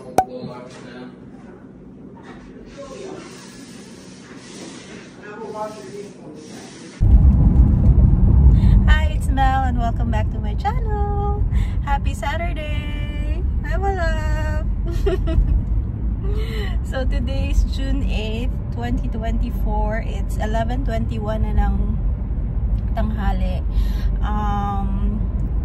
Hi, it's Mel and welcome back to my channel. Happy Saturday! Hi, my love! So today is June 8th, 2024. It's 11:21 na ng tanghali.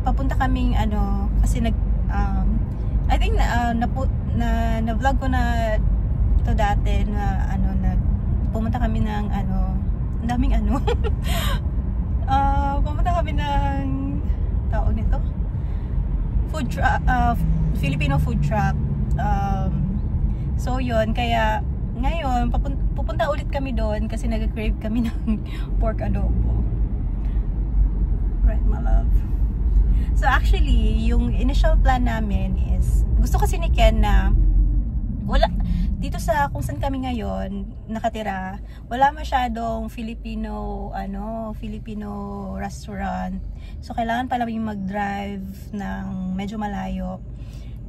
Papunta kaming kasi I think na-vlog ko na ito dati na pumunta kami ng ang daming pumunta kami ng tao nito food truck, Filipino food truck. So yun, kaya ngayon pupunta ulit kami doon kasi nag-crave kami ng pork adobo. Right, my love. So actually, yung initial plan namin is gusto kasi ni Ken na wala dito sa kung saan kami ngayon nakatira, wala masyadong Filipino restaurant. So kailangan pala yung mag-drive ng medyo malayo.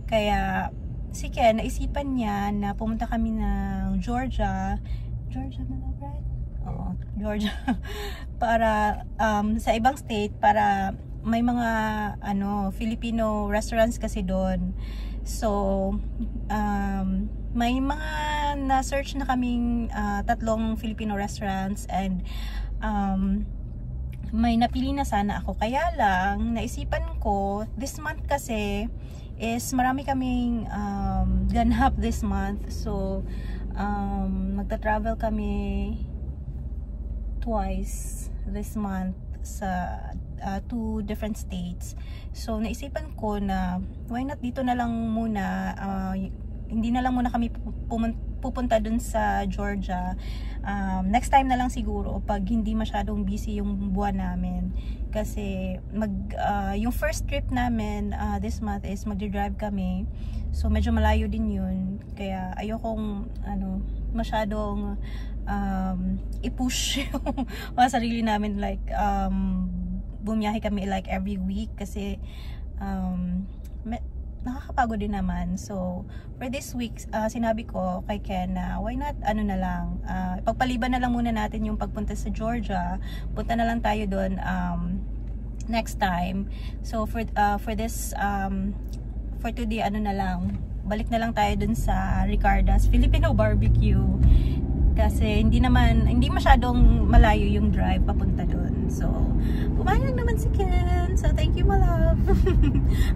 Kaya si Ken, naisipan niya na pumunta kami ng Georgia na, right? Oo, Georgia. Para sa ibang state, para may mga Filipino restaurants kasi doon. So may mga na-search na kaming tatlong Filipino restaurants and may napili na sana ako. Kaya lang naisipan ko this month kasi is marami kaming ganap this month. So magta-travel kami twice this month sa 2 different states. So naisipan ko na why not dito na lang muna, hindi na lang muna kami pupunta dun sa Georgia. Next time na lang siguro pag hindi masyadong busy yung buwan namin. Kasi yung first trip namin this month is magdi-drive kami. So medyo malayo din yun. Kaya ayokong masyadong i-push yung mga sarili namin, like bumiyahe kami like every week kasi nakakapagod din naman. So for this week, sinabi ko kay Ken na why not na lang, pagpaliban na lang muna natin yung pagpunta sa Georgia. Punta na lang tayo doon next time. So for this for today na lang, balik na lang tayo doon sa Ricarda's Filipino Barbecue. Kasi hindi masyadong malayo yung drive papunta doon. So, pumayag naman si Ken. So, thank you, my love.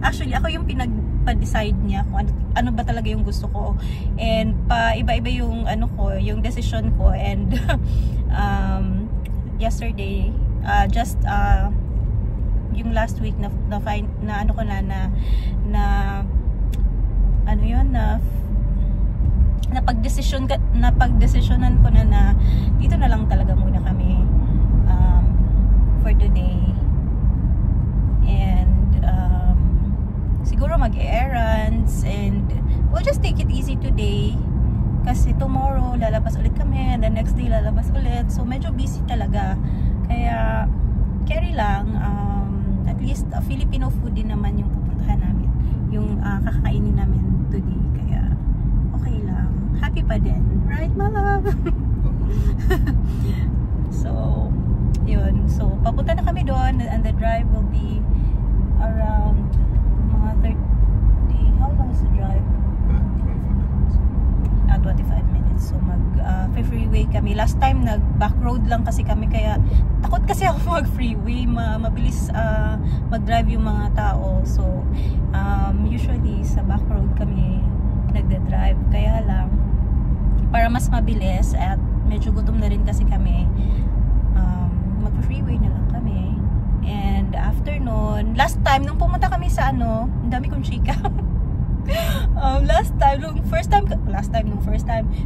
Actually, ako yung pinagpa-decide niya kung ano ba talaga yung gusto ko. And iba-iba yung yung decision ko. And yesterday, yung last week na napagdesisyonan ko na dito na lang talaga muna kami for today. And siguro mag-errands and we'll just take it easy today kasi tomorrow lalabas ulit kami and the next day lalabas ulit. So medyo busy talaga. Kaya carry lang, at least Filipino food din naman yung pupuntahan namin, yung kakainin namin today. Kaya okay lang. Happy pa din. Right, my love? So, yun. So, papunta na kami doon and the drive will be around mga 30. How long is the drive? 25 minutes. So, mag-freeway kami. Last time, nag-back road lang kasi kami. Kaya, takot kasi ako mag-freeway. Mabilis mag-drive yung mga tao. So, usually, sa back road kami nagde-drive. Kaya lang, para mas mabilis at medyo gutom na rin kasi kami, mag-freeway na lang kami. And after nun, last time nung pumunta kami sa ang dami kong chika. Nung first time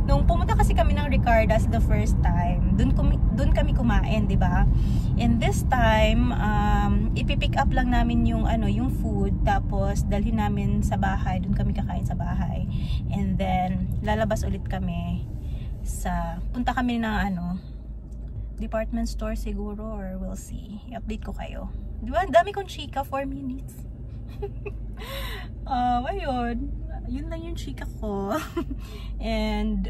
nung pumunta kasi kami ng Ricarda's the first time, dun kami kumain, di ba? And this time ipipick up lang namin yung food, tapos dalhin namin sa bahay, dun kami kakain sa bahay. And then lalabas ulit kami punta kami ng department store siguro, or we'll see. I-update ko kayo. Di ba? Dami kong chika, 4 minutes. Ayun. yun lang yung chika ko. And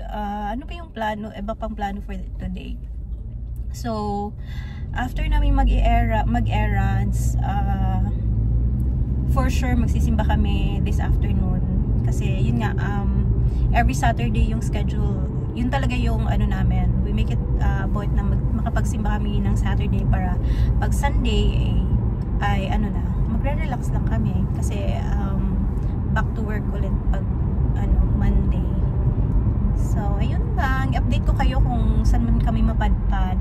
ano pa yung plano, iba pang plano for today. So after namin mag-errands, for sure magsisimba kami this afternoon kasi yun nga, every Saturday yung schedule, yun talaga yung ano namin, we make it point na makapagsimba kami ng Saturday para pag Sunday ay ano na, magre-relax lang kami kasi back to work ulit pag ano, Monday. So ayun lang, i-update ko kayo kung saan man kami mapadpad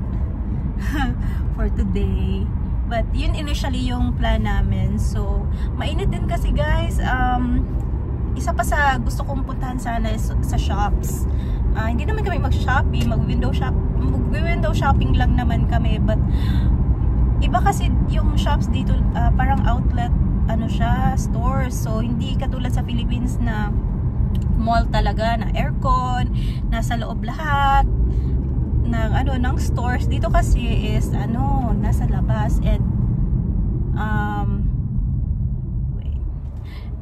for today. But yun initially yung plan namin. So mainit din kasi guys. Isa pa sa gusto kong puntahan sana sa shops. Hindi naman kami mag-shopping, mag-window shopping lang naman kami, but iba kasi yung shops dito, parang outlet ano siya, stores. So hindi katulad sa Philippines na mall talaga, na aircon, nasa loob lahat ng ano, ng stores. Dito kasi is ano, nasa labas, and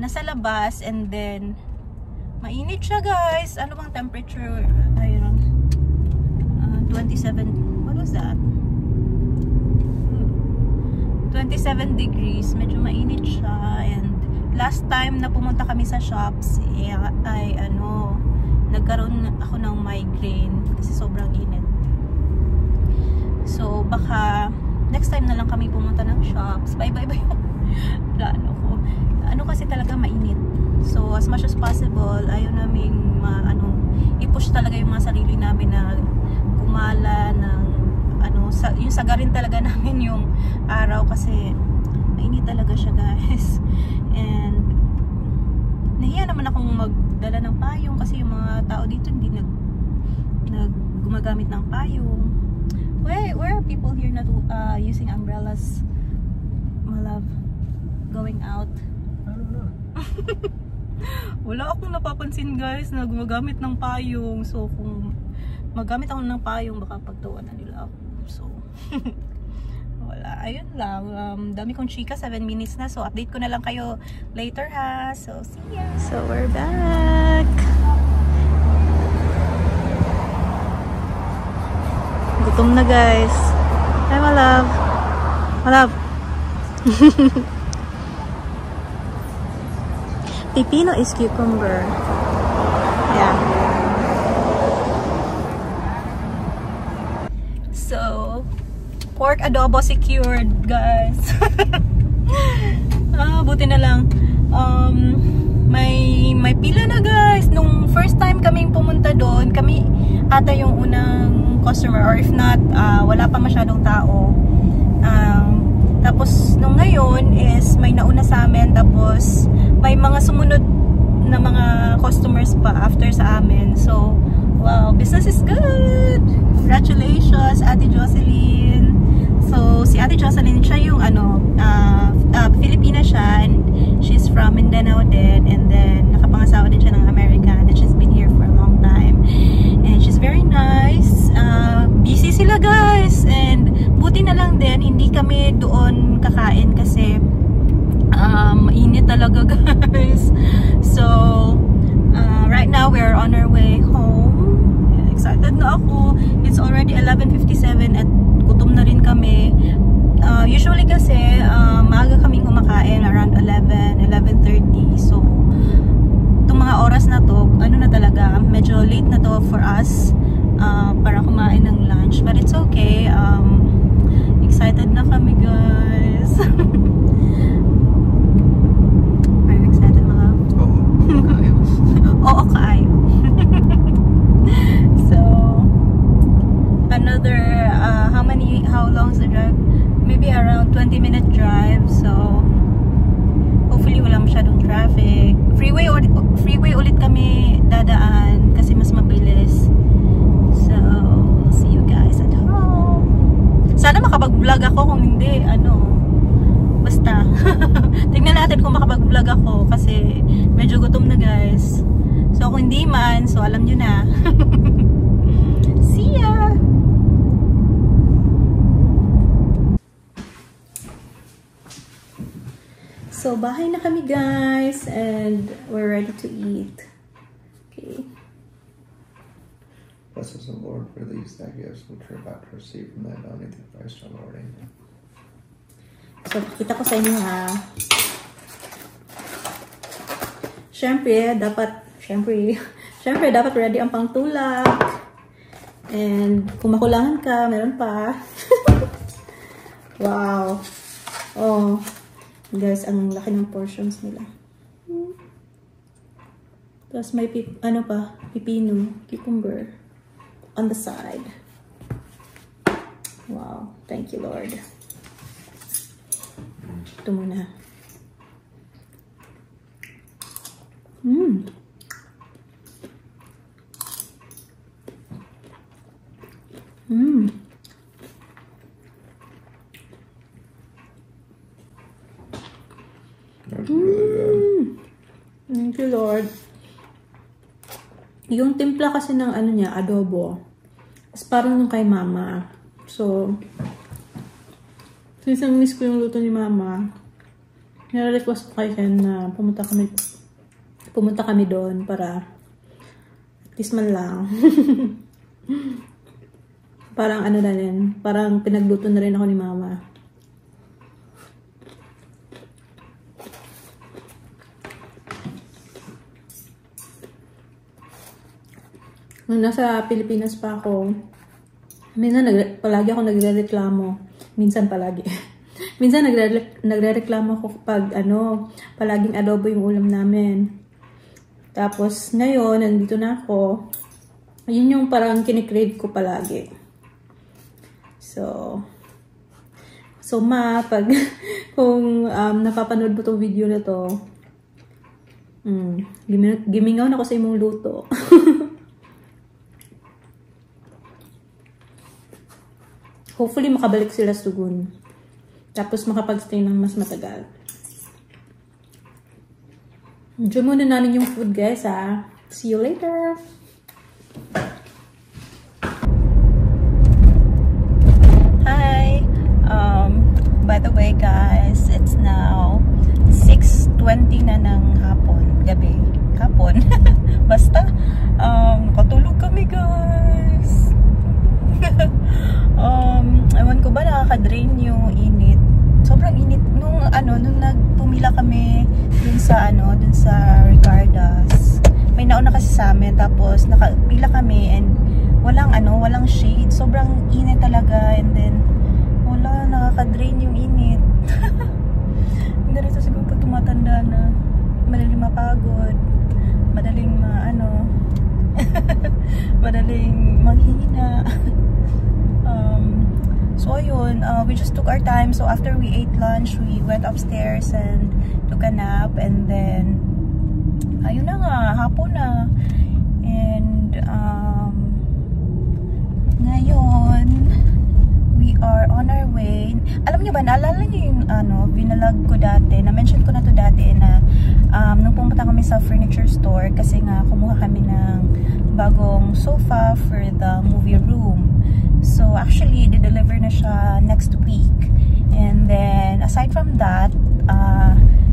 nasa labas, and then mainit siya guys. Ano bang temperature? Ayun, 27, what was that? 27 degrees, medyo mainit siya. And last time na pumunta kami sa shops ay ano, nagkaroon ako ng migraine kasi sobrang init. So baka next time na lang kami pumunta ng shops. Bye yung plano ko. Ano kasi talaga mainit. So as much as possible, ayaw naming i-push talaga yung mga sarili namin na gumala ng ano, yung sagarin talaga namin yung araw kasi mainit talaga siya guys. And nahiya naman akong magdala ng payong kasi yung mga tao dito hindi gumagamit ng payong. Where are people here not using umbrellas, my love, going out? I don't know. Wala akong napapansin guys na gumagamit ng payong. So kung magamit ako ng payong, baka pagtuwa na nila ako. So wala, ayun lang. Dami kong chika, 7 minutes na. So update ko na lang kayo later ha. So see ya. So we're back. Gutom na guys. Hi my love. My love. Pipino is cucumber. Yeah. So, pork adobo secured, guys. Buti na lang. May pila na, guys. Nung first time kaming pumunta doon, kami ata yung unang customer, or if not, wala pa masyadong tao. Tapos nung ngayon is may nauna sa amin, tapos may mga sumunod na mga customers pa after sa amin. So wow, business is good. Congratulations Ate Jocelyn. So si Ate Jocelyn, siya yung ano, Filipina siya, and she's from Mindanao din, and then nakapangasawa din siya ng American, and she's been here for a long time, and she's very nice. Busy sila guys, and buti na lang din hindi kami doon kakain kasi mainit talaga guys. So right now we're on our way home. Excited na ako. It's already 11:57 at gutom na rin kami. Usually kasi maaga kaming kumakain, around 11:30. So itong mga oras na to, ano na talaga, medyo late na to for us para kumain ng lunch, but it's okay. Excited na kami guys. Are you excited mga love? Oo, kaayo. Oo, kaayo. So another how long is the drive? Maybe around 20-minute drive. So hopefully wala masyadong traffic. Freeway ulit kami dadaan kasi mas mabilis. So see you guys at home. Sana makapag-vlog ako, kung hindi basta tignan natin kung makapag-vlog ako kasi medyo gutom na guys. So kung hindi man, so alam nyo na. See ya. So, bahay na kami guys and we're ready to eat. Okay. Bless us, O Lord, for these thy gifts, which we're about to receive from thy bounty through Christ our Lord. Amen. So, kita ko sa inyo ha. Siyempre, dapat ready ang pangtulak. And kung makulangan ka, meron pa. Wow. Oh. Guys, ang laki ng portions nila. Tapos may pipino, cucumber on the side. Wow. Thank you, Lord. Ito muna. That's really good. Thank you, Lord. Yung timpla kasi ng niya, adobo. Is parang nung kay Mama. So, since miss ko yung luto ni Mama, nare-request ko kay Ken na pumunta kami doon para at least man lang. Parang na rin, parang pinagluto na rin ako ni Mama. Nung nasa Pilipinas pa ako, palagi ako nagre-reklamo. Minsan nagre-reklamo ako pag palaging adobo yung ulam namin. Tapos ngayon, nandito na ako. Yun yung parang kinikrave ko palagi. So kung napapanood mo tong video na to, gimingaw na ako sa imong luto. Hopefully, makabalik sila soon. Tapos, makapag-stay ng mas matagal. Enjoy muna namin yung food, guys, ha. See you later! Hi! By the way, guys, it's now 6:20 na ng gabi. Hapon. Basta, nakatulog kami, guys. Ewan ko ba, nakaka-drain yung init. Sobrang init nung nagpumila kami dun sa Ricardas. May nauna kasi sa amin, tapos nakapila kami and walang shade. Sobrang init talaga and then nakaka-drain yung init. Hindi rin siguro pag tumatanda na madaling mapagod, madaling madaling manghina. So ayun, we just took our time. So after we ate lunch, we went upstairs and took a nap, and then ayun na nga, hapon na. And ngayon we are on our way. Alam niyo ba, naalala niyo yung binalag ko dati, na-mention ko na to dati na nung pumunta kami sa furniture store kasi nga kumuha kami ng bagong sofa for the movie room. So actually, i-deliver na siya next week. And then aside from that,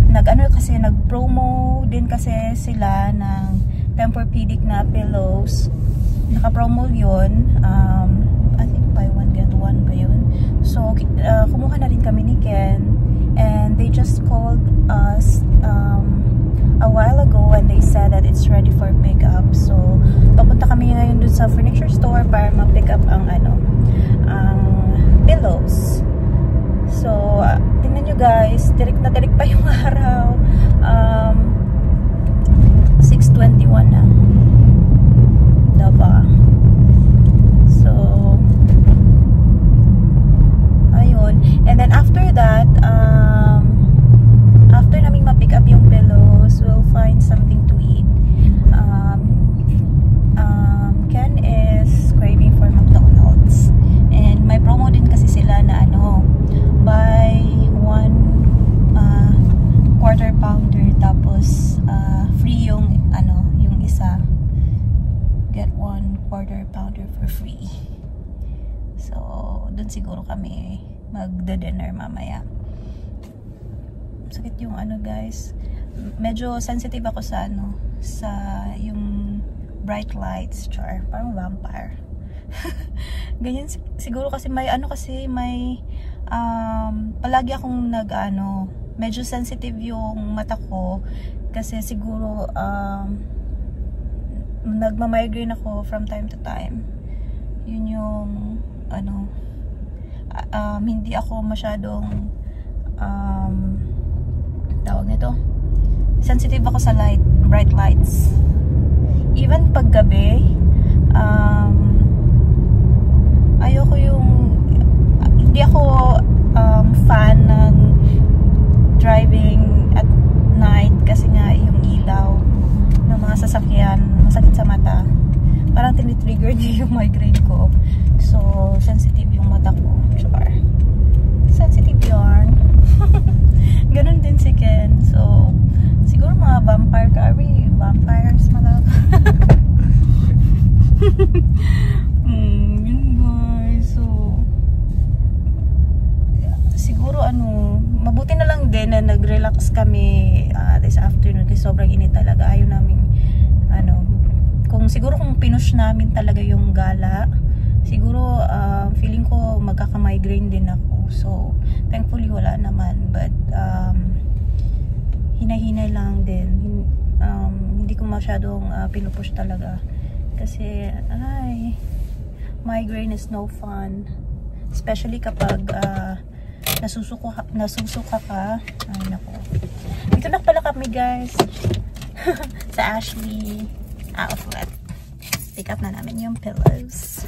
nag-promo din kasi sila ng Tempur-Pedic na pillows. Naka-promo yun. I think buy one get one ba yun? So kumuha na rin kami ni Ken, and they just called us a while ago and they said that it's ready for pickup. So papunta kami ngayon dun sa furniture store para ma-pick up ang pillows. So tingnan nyo guys, tirik na tirik pa yung araw. 6:21 na, diba? So ayun, and then after that, after naming ma-pick up yung pillows, we'll find something to eat. Ken is craving for McDonald's, and may promo din kasi sila na buy one quarter pounder, tapos free yung yung isa, get one quarter pounder for free. So dun siguro kami magde-dinner mamaya. sakit yung ano guys. Medyo sensitive ako sa ano, sa yung bright lights, char. Parang vampire. Ganyan siguro kasi may ano, kasi may palagi akong medyo sensitive yung mata ko kasi siguro nagma-migraine ako from time to time. Yun yung ano, hindi ako masyadong tawag nito, sensitive ako sa bright lights. Even pag gabi, ayoko hindi ako fan ng driving at night kasi nga yung ilaw ng mga sasakyan masakit sa mata. Parang tinitrigger din yung migraine ko. So, sensitive yung mata ko. Sure. Sensitive yarn. Ganun din si Ken. So, siguro mga vampire kari. Vampires malap. Yun guys. So, siguro mabuti na lang din na nag-relax kami this afternoon kasi sobrang init talaga. Ayaw namin kung pinush namin talaga yung gala, siguro feeling ko magkaka-migraine din ako. So thankfully wala naman, but hinay-hinay lang din. Hindi ko masyadong pinupush talaga kasi migraine is no fun, especially kapag nasusuka ka. Ay nako, dito na pala kami guys sa Ashley outlet. Pick up na namin yung pillows.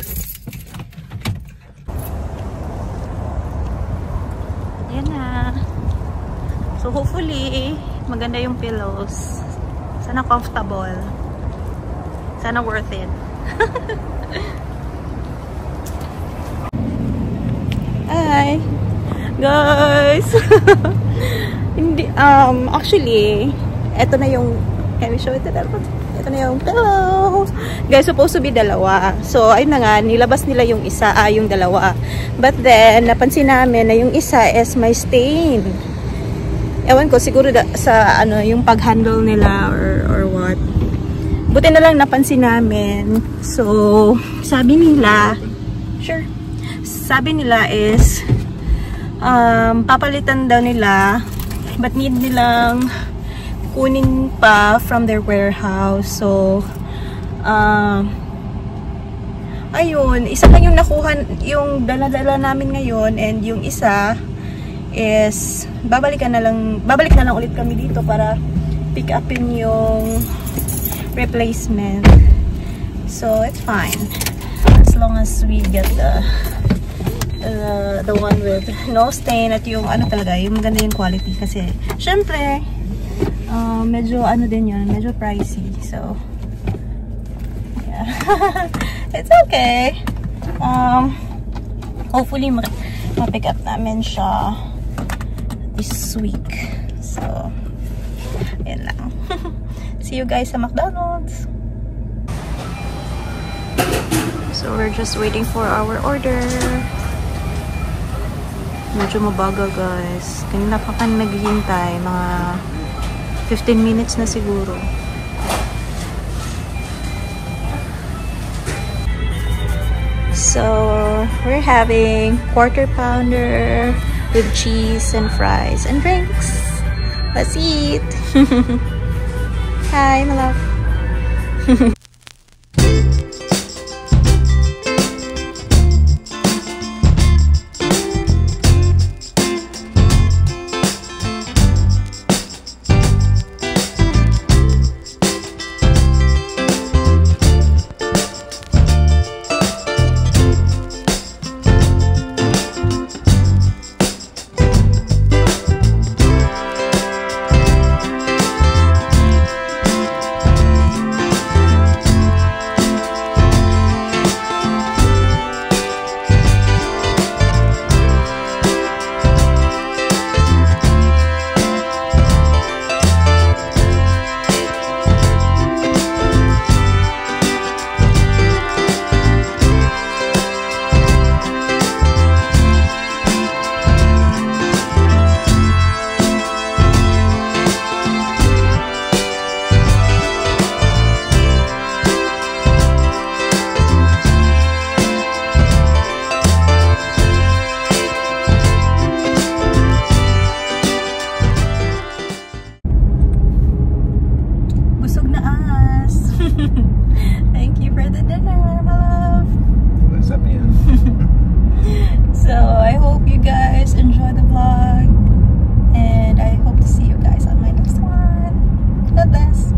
Ayan na. So hopefully maganda yung pillows. Sana comfortable. Sana worth it. Hi guys. Hindi actually eto na yung, can we show it to them? Ito na yung pillow. Guys, supposed to be dalawa. So, ayun na nga, nilabas nila yung isa, yung dalawa. But then, napansin namin na yung isa is may stain. Ewan ko, siguro sa yung pag-handle nila or what. Buti na lang napansin namin. So, sabi nila, sure. Sabi nila is, papalitan daw nila, but need nilang kunin pa from their warehouse. So ayun, isa lang yung nakuha, yung dala-dala namin ngayon, and yung isa is babalik na lang ulit kami dito para pick upin yung replacement. So it's fine as long as we get the one with no stain at yung talaga, yung maganda yung quality kasi syempre medyo din yun, medyo pricey. So yeah. It's okay. Hopefully ma-pick up namin siya this week. So yan lang. See you guys sa McDonald's. So we're just waiting for our order. Medyo mabagal guys. Kanina pa kami naghihintay, mga 15 minutes na siguro. So we're having quarter pounder with cheese and fries and drinks. Let's eat. Hi, my love. Thank you for the dinner, my love. What's up, man? So I hope you guys enjoy the vlog, and I hope to see you guys on my next one. God bless.